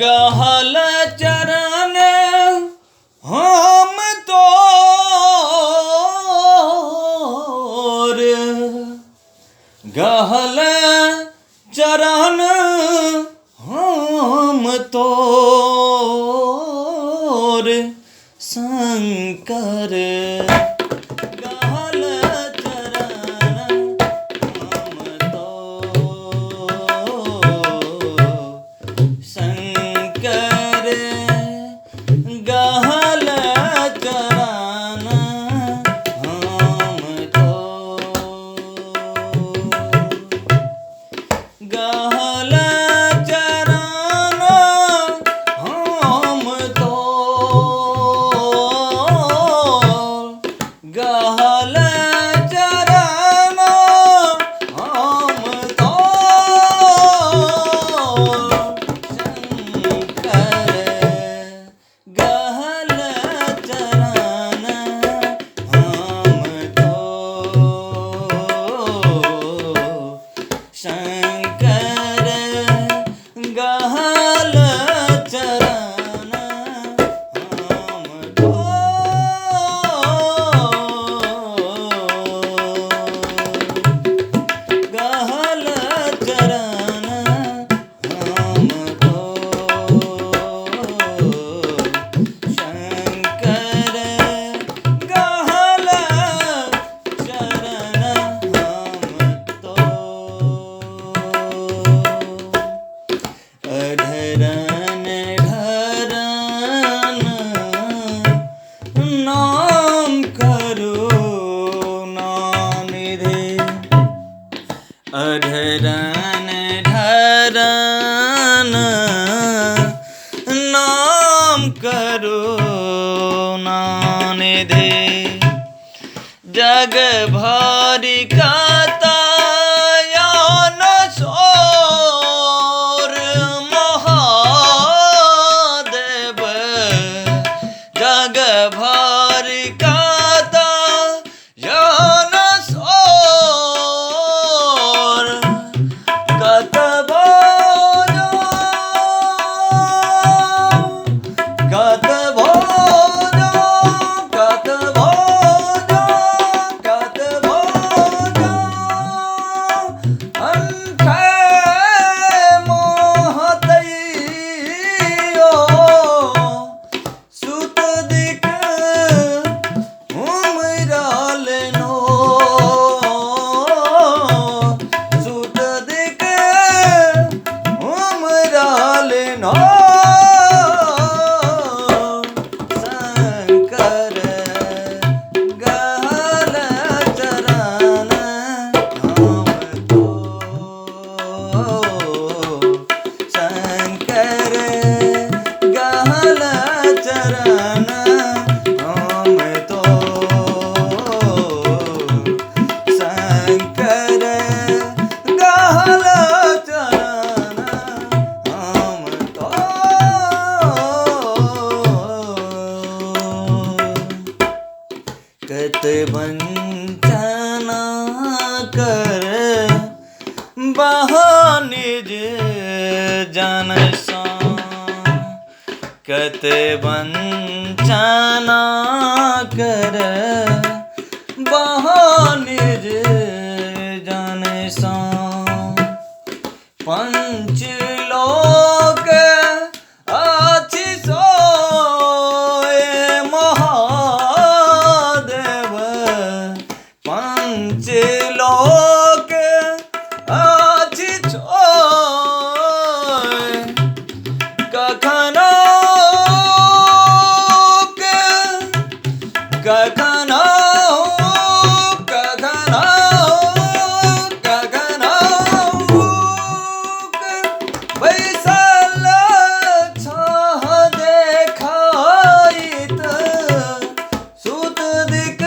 गहल चरण हम तोर, गहल चरण हम तोर शंकर। गहल चरण हम तोर शंकर, गहल चरण हम तोर, गहल चरण हम तोर, गहल चरण हम तोर शंकर। गहल चरण हम तोर शंकर, गहल चरण हम तोर, गहल चरण हम तोर शंकर, गहल चरण हम तोर। अधरन ढरन नाम करुणा निधि, अधरन ढरन नाम करुणा निधि, जग भारी कतायन सोर महादेव, जग भारी कतायन सोर, कतभोजो कतभोजो कतभोजो कतभोजो अंठे मोहतैयो, सुत दिक उमराल नो, सुत दिक उमराल नो शंकर। गहल चरण हम तोर शंकर, गहल चरण हम तोर शंकर, गहल चरण हम तोर। कत वंचना कर बहानिज जन सा, कत वंचना कर बहानिज जन सा, पंच लोक आछि सोए महादेव, पंच लोक आछि सोए, कखनो कखनो कखनो कखनो बैसल छह देखाइत, सुत दिक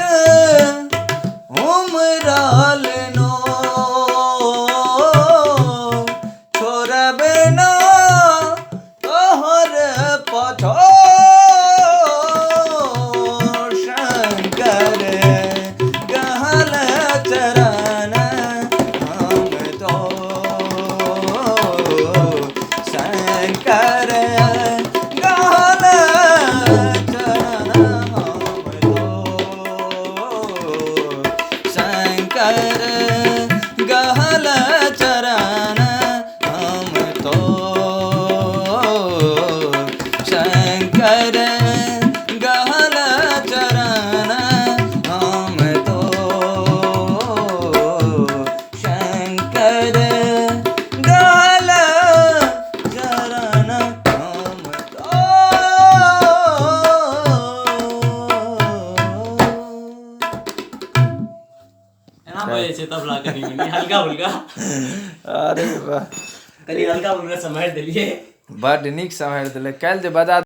उमराल नो, छोड़बे ना तोहर पछोर शंकर। गहल चरण हम तोर गहल चरण हम तो शंकर गहल चरण हम तो शंकर गहल चरण हम तो એના પછી છે તબલા કરી મને હલકા હુલકા अरे वाह કલી હલકા હુલકા સંભાળ દેલીએ बड़ नीक समय दिले कल जे बजा